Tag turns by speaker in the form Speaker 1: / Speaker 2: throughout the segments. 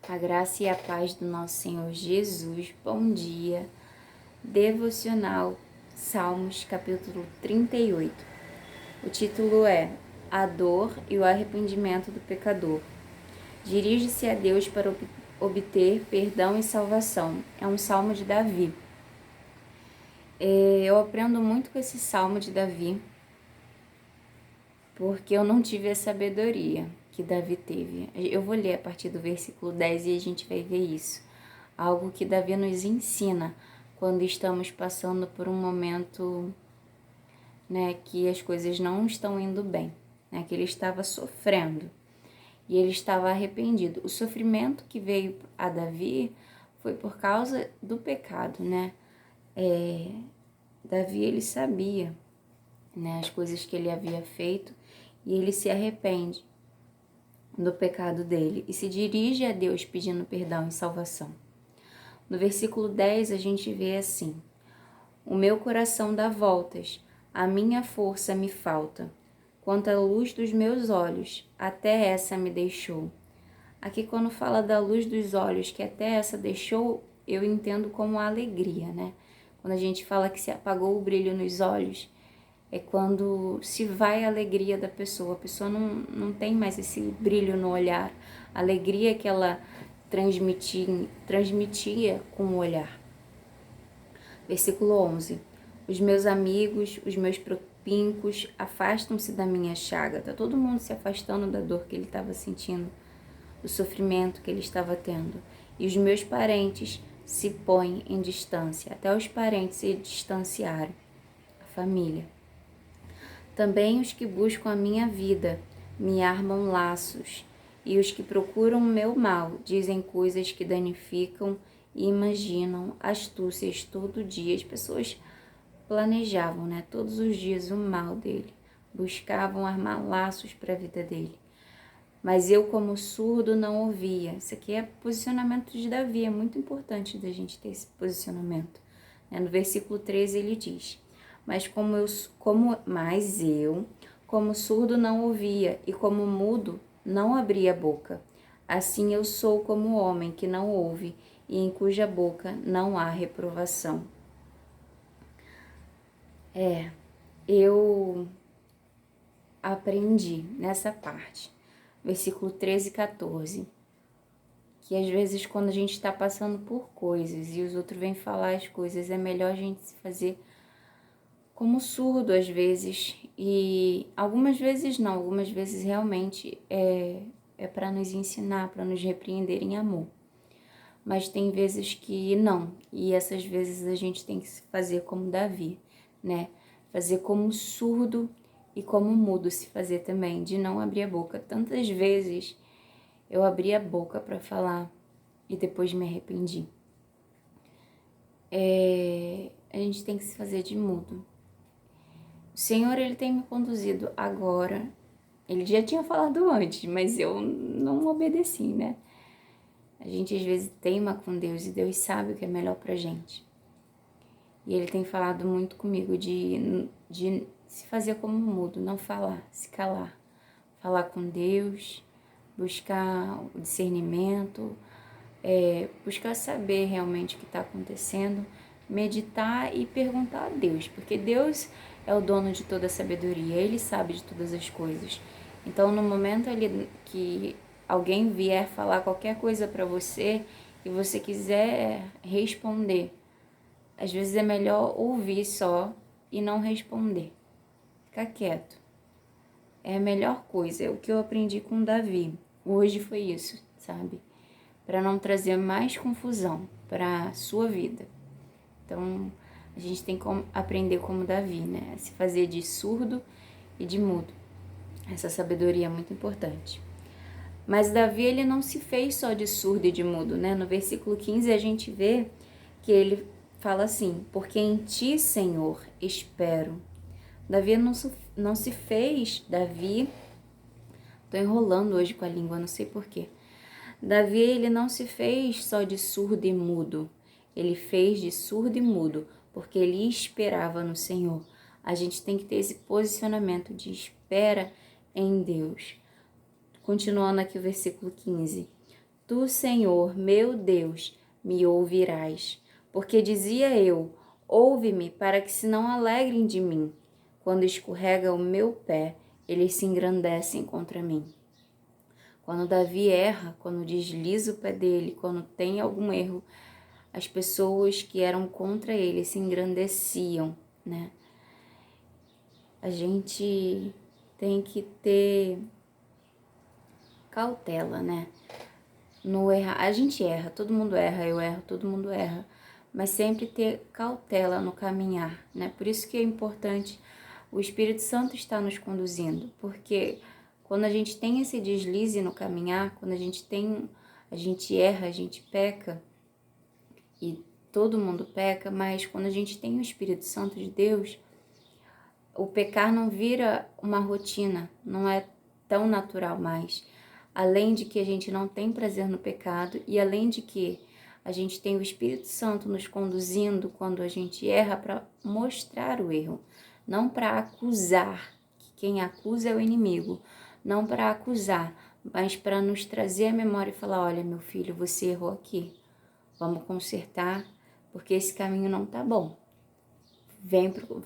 Speaker 1: A graça e a paz do nosso Senhor Jesus. Bom dia. Devocional, Salmos, capítulo 38. O título é A Dor e o Arrependimento do Pecador. Dirige-se a Deus para obter perdão e salvação. É um salmo de Davi. Eu aprendo muito com esse salmo de Davi, porque eu não tive a sabedoria que Davi teve. Eu vou ler a partir do versículo 10 e a gente vai ver isso. Algo que Davi nos ensina quando estamos passando por um momento, que as coisas não estão indo bem, que ele estava sofrendo e ele estava arrependido. O sofrimento que veio a Davi foi por causa do pecado, Davi, ele sabia, as coisas que ele havia feito e ele se arrepende do pecado dele e se dirige a Deus pedindo perdão e salvação. No versículo 10 a gente vê assim: o meu coração dá voltas, a minha força me falta. Quanto à luz dos meus olhos, até essa me deixou. Aqui quando fala da luz dos olhos, que até essa deixou, eu entendo como a alegria, Quando a gente fala que se apagou o brilho nos olhos, é quando se vai a alegria da pessoa. A pessoa não tem mais esse brilho no olhar. A alegria que ela transmitia com o olhar. Versículo 11. Os meus amigos, os meus propincos, afastam-se da minha chaga. Está todo mundo se afastando da dor que ele estava sentindo, do sofrimento que ele estava tendo. E os meus parentes se põem em distância. Até os parentes se distanciaram. A família. Também os que buscam a minha vida me armam laços, e os que procuram o meu mal dizem coisas que danificam e imaginam astúcias todo dia. As pessoas planejavam, todos os dias o mal dele, buscavam armar laços para a vida dele. Mas eu, como surdo, não ouvia. Isso aqui é posicionamento de Davi, é muito importante da gente ter esse posicionamento. No versículo 13 ele diz: Mas eu, como surdo, não ouvia, e como mudo, não abria a boca. Assim eu sou como o homem que não ouve, e em cuja boca não há reprovação. Eu aprendi nessa parte, versículo 13 e 14, que às vezes quando a gente está passando por coisas e os outros vêm falar as coisas, é melhor a gente se fazer como surdo às vezes, e algumas vezes não, algumas vezes realmente é para nos ensinar, para nos repreender em amor. Mas tem vezes que não, e essas vezes a gente tem que se fazer como Davi, Fazer como surdo e como mudo se fazer também, de não abrir a boca. Tantas vezes eu abri a boca para falar e depois me arrependi. A gente tem que se fazer de mudo. O Senhor, ele tem me conduzido agora. Ele já tinha falado antes, mas eu não obedeci, A gente às vezes teima com Deus e Deus sabe o que é melhor pra gente. E ele tem falado muito comigo de se fazer como mudo, não falar, se calar. Falar com Deus, buscar o discernimento, buscar saber realmente o que está acontecendo, meditar e perguntar a Deus, porque Deus é o dono de toda a sabedoria, Ele sabe de todas as coisas. Então, no momento ali que alguém vier falar qualquer coisa para você e você quiser responder, às vezes é melhor ouvir só e não responder. Ficar quieto. É a melhor coisa. O que eu aprendi com Davi hoje foi isso, sabe? Para não trazer mais confusão para a sua vida. Então, a gente tem que aprender como Davi, A se fazer de surdo e de mudo. Essa sabedoria é muito importante. Mas Davi, ele não se fez só de surdo e de mudo, No versículo 15 a gente vê que ele fala assim: porque em ti, Senhor, espero. Davi não se fez, tô enrolando hoje com a língua, não sei porquê. Davi, ele não se fez só de surdo e mudo, ele fez de surdo e mudo, porque ele esperava no Senhor. A gente tem que ter esse posicionamento de espera em Deus. Continuando aqui o versículo 15. Tu, Senhor, meu Deus, me ouvirás. Porque dizia eu, ouve-me para que se não alegrem de mim. Quando escorrega o meu pé, eles se engrandecem contra mim. Quando Davi erra, quando desliza o pé dele, quando tem algum erro, as pessoas que eram contra ele se engrandeciam, né? A gente tem que ter cautela, né? No errar, a gente erra, todo mundo erra, eu erro, todo mundo erra, mas sempre ter cautela no caminhar, né? Por isso que é importante o Espírito Santo estar nos conduzindo, porque quando a gente tem esse deslize no caminhar, quando a gente erra, a gente peca, e todo mundo peca, mas quando a gente tem o Espírito Santo de Deus, o pecar não vira uma rotina, não é tão natural mais. Além de que a gente não tem prazer no pecado e além de que a gente tem o Espírito Santo nos conduzindo quando a gente erra para mostrar o erro, não para acusar, que quem acusa é o inimigo, não para acusar, mas para nos trazer a memória e falar, olha meu filho, você errou aqui, vamos consertar, porque esse caminho não tá bom.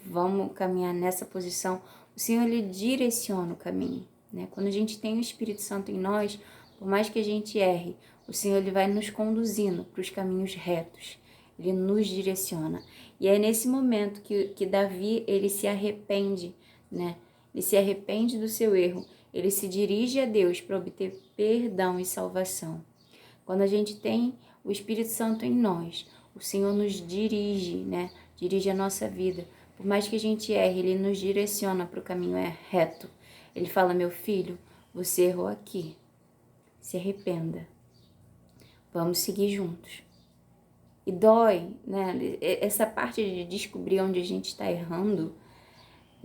Speaker 1: Vamos caminhar nessa posição. O Senhor, Ele direciona o caminho, né? Quando a gente tem o Espírito Santo em nós, por mais que a gente erre, o Senhor, Ele vai nos conduzindo para os caminhos retos. Ele nos direciona. E é nesse momento que Davi, ele se arrepende, né? Ele se arrepende do seu erro. Ele se dirige a Deus para obter perdão e salvação. Quando a gente tem o Espírito Santo em nós, o Senhor nos dirige, né? Dirige a nossa vida. Por mais que a gente erre, Ele nos direciona para o caminho reto. Ele fala, meu filho, você errou aqui. Se arrependa. Vamos seguir juntos. E dói, né? Essa parte de descobrir onde a gente está errando,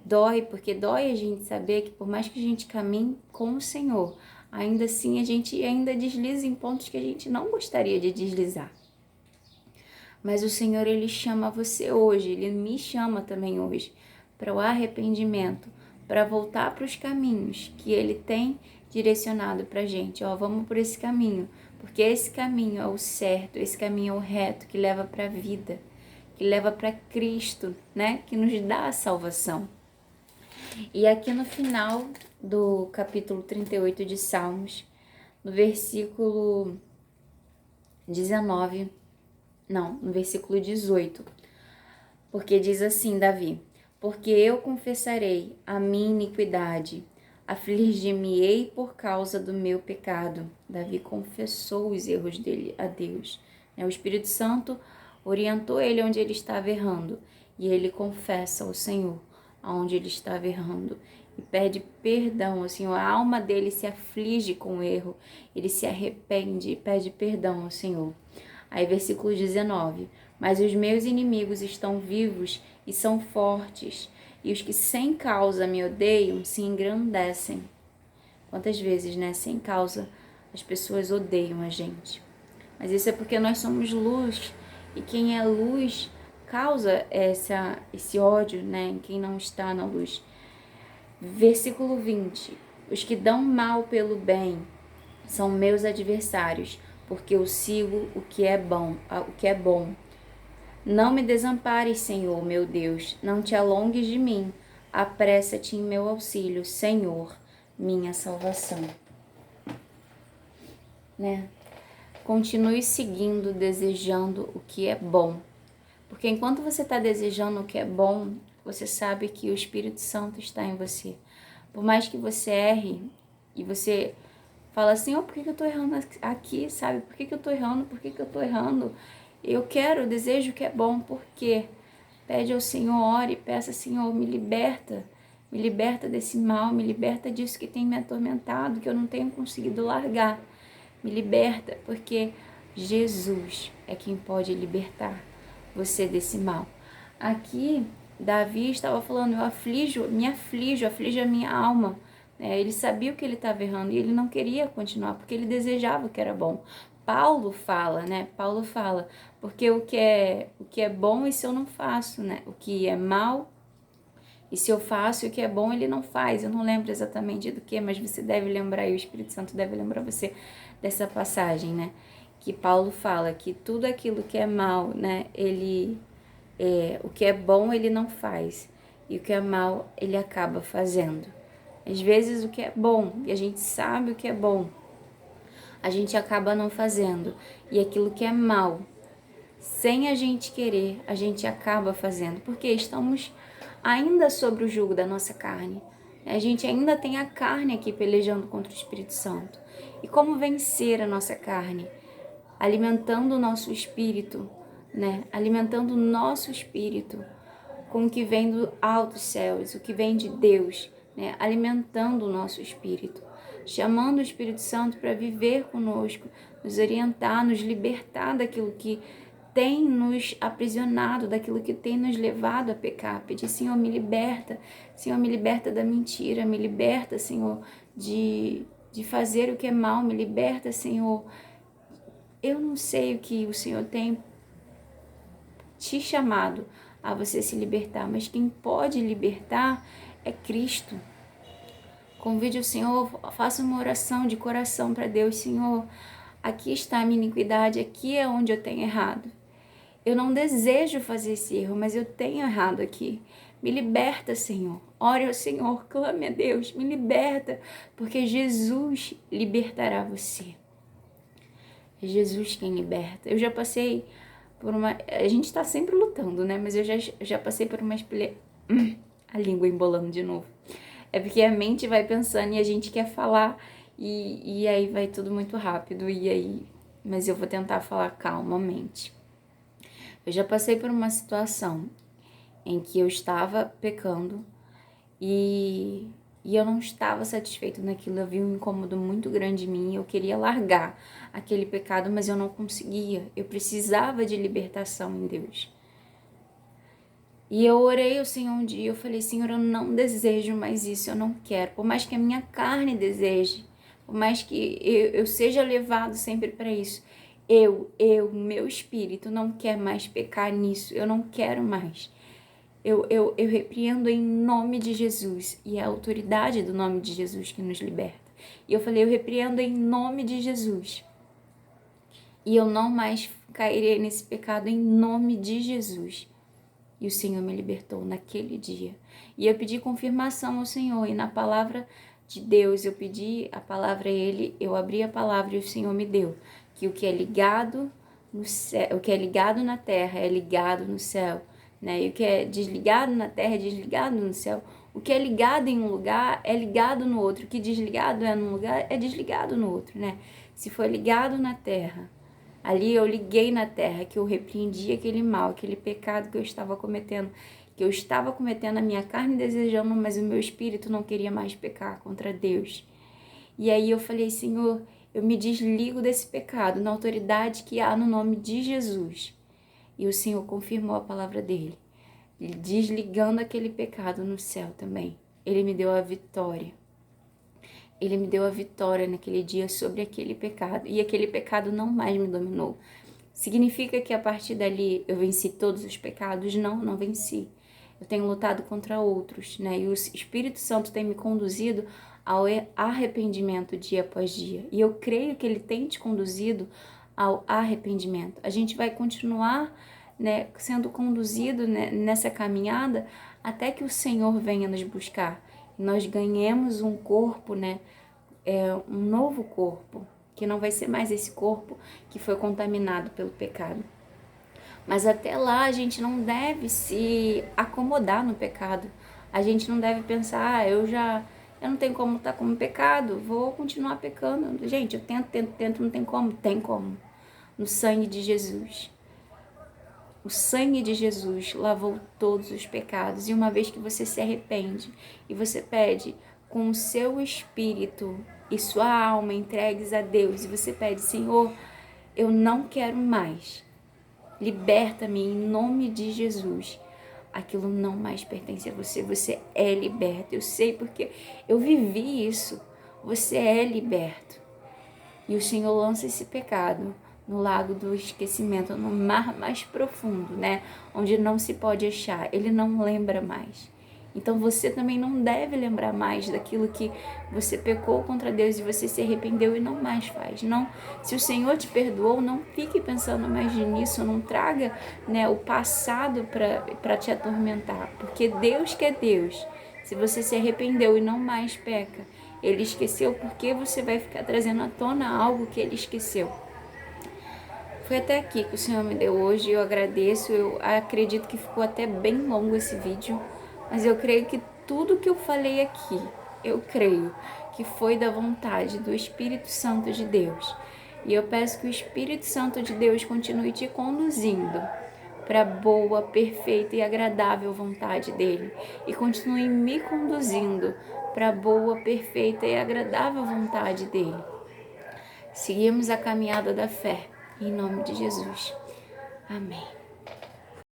Speaker 1: dói, porque dói a gente saber que por mais que a gente caminhe com o Senhor, ainda assim a gente ainda desliza em pontos que a gente não gostaria de deslizar. Mas o Senhor, Ele chama você hoje, Ele me chama também hoje para o arrependimento, para voltar para os caminhos que Ele tem direcionado para a gente. Ó, vamos por esse caminho, porque esse caminho é o certo, esse caminho é o reto, que leva para a vida, que leva para Cristo, né? Que nos dá a salvação. E aqui no final do capítulo 38 de Salmos, no versículo 19, não, no versículo 18, porque diz assim, Davi, porque eu confessarei a minha iniquidade, afligir-me-ei por causa do meu pecado. Davi confessou os erros dele a Deus. O Espírito Santo orientou ele onde ele estava errando, e ele confessa ao Senhor aonde ele estava errando e pede perdão ao Senhor. A alma dele se aflige com o erro, ele se arrepende e pede perdão ao Senhor. Aí versículo 19, mas os meus inimigos estão vivos e são fortes, e os que sem causa me odeiam se engrandecem. Quantas vezes, né, sem causa, as pessoas odeiam a gente. Mas isso é porque nós somos luz, e quem é luz causa esse ódio, né, em quem não está na luz. Versículo 20, os que dão mal pelo bem são meus adversários, porque eu sigo o que é bom. Não me desampares, Senhor, meu Deus, não te alongues de mim. Apressa-te em meu auxílio, Senhor, minha salvação. Né? Continue seguindo, desejando o que é bom. Porque enquanto você está desejando o que é bom, você sabe que o Espírito Santo está em você. Por mais que você erre e você fala assim, por que eu tô errando aqui, sabe? Por que eu tô errando? Por que eu tô errando? Eu desejo que é bom, porque pede ao Senhor, ore, peça, Senhor, me liberta desse mal, me liberta disso que tem me atormentado, que eu não tenho conseguido largar. Me liberta, porque Jesus é quem pode libertar você desse mal. Aqui, Davi estava falando, me aflige a minha alma. Ele sabia o que ele estava errando e ele não queria continuar, porque ele desejava o que era bom. Paulo fala, porque o que é bom, isso eu não faço, né? O que é mal, e se eu faço, o que é bom, ele não faz. Eu não lembro exatamente do que, mas você deve lembrar, e o Espírito Santo deve lembrar você. dessa passagem, né? Que Paulo fala que tudo aquilo que é mal, né? O que é bom ele não faz, e o que é mal ele acaba fazendo. Às vezes o que é bom, e a gente sabe o que é bom, a gente acaba não fazendo. E aquilo que é mal, sem a gente querer, a gente acaba fazendo. Porque estamos ainda sobre o jugo da nossa carne. A gente ainda tem a carne aqui pelejando contra o Espírito Santo. E como vencer a nossa carne? Alimentando o nosso espírito, né? Alimentando o nosso espírito com o que vem do altos céus, o que vem de Deus, né? Alimentando o nosso espírito, chamando o Espírito Santo para viver conosco, nos orientar, nos libertar daquilo que tem nos aprisionado, daquilo que tem nos levado a pecar. Pedir, Senhor, me liberta da mentira, me liberta, Senhor, de fazer o que é mal, me liberta, Senhor. Eu não sei o que o Senhor tem te chamado a você se libertar, mas quem pode libertar é Cristo. Convide o Senhor, faça uma oração de coração para Deus. Senhor, aqui está a minha iniquidade, aqui é onde eu tenho errado. Eu não desejo fazer esse erro, mas eu tenho errado aqui. Me liberta, Senhor. Ore ao Senhor, clame a Deus, me liberta, porque Jesus libertará você. É Jesus quem liberta. Eu já passei por uma... A gente está sempre lutando, né? Mas eu já passei por uma... A língua embolando de novo. É porque a mente vai pensando e a gente quer falar e aí vai tudo muito rápido. Mas eu vou tentar falar calmamente. Eu já passei por uma situação em que eu estava pecando e eu não estava satisfeito naquilo. Eu vi um incômodo muito grande em mim. Eu queria largar aquele pecado, mas eu não conseguia. Eu precisava de libertação em Deus. E eu orei ao Senhor um dia. Eu falei, Senhor, eu não desejo mais isso. Eu não quero. Por mais que a minha carne deseje, por mais que eu seja levado sempre para isso, meu espírito não quer mais pecar nisso. Eu não quero mais. Eu repreendo em nome de Jesus, e é a autoridade do nome de Jesus que nos liberta. E eu falei, eu repreendo em nome de Jesus, e eu não mais cairei nesse pecado em nome de Jesus. E o Senhor me libertou naquele dia. E eu pedi confirmação ao Senhor, e na palavra de Deus eu pedi a palavra a Ele, eu abri a palavra e o Senhor me deu, que o que é ligado no céu, o que é ligado na terra é ligado no céu. Né? E o que é desligado na terra é desligado no céu. O que é ligado em um lugar é ligado no outro. O que desligado é num lugar é desligado no outro, né? Se for ligado na terra, ali eu liguei na terra, que eu repreendi aquele mal, aquele pecado que eu estava cometendo, a minha carne desejando, mas o meu espírito não queria mais pecar contra Deus. E aí eu falei, Senhor, eu me desligo desse pecado na autoridade que há no nome de Jesus. E o Senhor confirmou a palavra dele, desligando aquele pecado no céu também. Ele me deu a vitória. Ele me deu a vitória naquele dia sobre aquele pecado. E aquele pecado não mais me dominou. Significa que a partir dali eu venci todos os pecados? Não, não venci. Eu tenho lutado contra outros, né? E o Espírito Santo tem me conduzido ao arrependimento dia após dia. E eu creio que ele tem te conduzido ao arrependimento. A gente vai continuar, né, sendo conduzido, né, nessa caminhada até que o Senhor venha nos buscar. E nós ganhemos um corpo, né, um novo corpo, que não vai ser mais esse corpo que foi contaminado pelo pecado. Mas até lá a gente não deve se acomodar no pecado. A gente não deve pensar, eu não tenho como estar como pecado, vou continuar pecando. Gente, eu tento, não tem como. Tem como. No sangue de Jesus. O sangue de Jesus lavou todos os pecados. E uma vez que você se arrepende e você pede com o seu espírito e sua alma entregues a Deus, e você pede, Senhor, eu não quero mais. Liberta-me em nome de Jesus. Aquilo não mais pertence a você. Você é liberto. Eu sei porque eu vivi isso. Você é liberto. E o Senhor lança esse pecado no lago do esquecimento, no mar mais profundo, né? Onde não se pode achar. Ele não lembra mais. Então você também não deve lembrar mais daquilo que você pecou contra Deus e você se arrependeu e não mais faz. Não, se o Senhor te perdoou, não fique pensando mais nisso, não traga, né, o passado para te atormentar, porque Deus que é Deus. Se você se arrependeu e não mais peca, Ele esqueceu, porque você vai ficar trazendo à tona algo que Ele esqueceu. Foi até aqui que o Senhor me deu hoje, eu agradeço, eu acredito que ficou até bem longo esse vídeo, mas eu creio que tudo que eu falei aqui, eu creio que foi da vontade do Espírito Santo de Deus. E eu peço que o Espírito Santo de Deus continue te conduzindo para a boa, perfeita e agradável vontade dele, e continue me conduzindo para a boa, perfeita e agradável vontade dele. Seguimos a caminhada da fé, em nome de Jesus. Amém.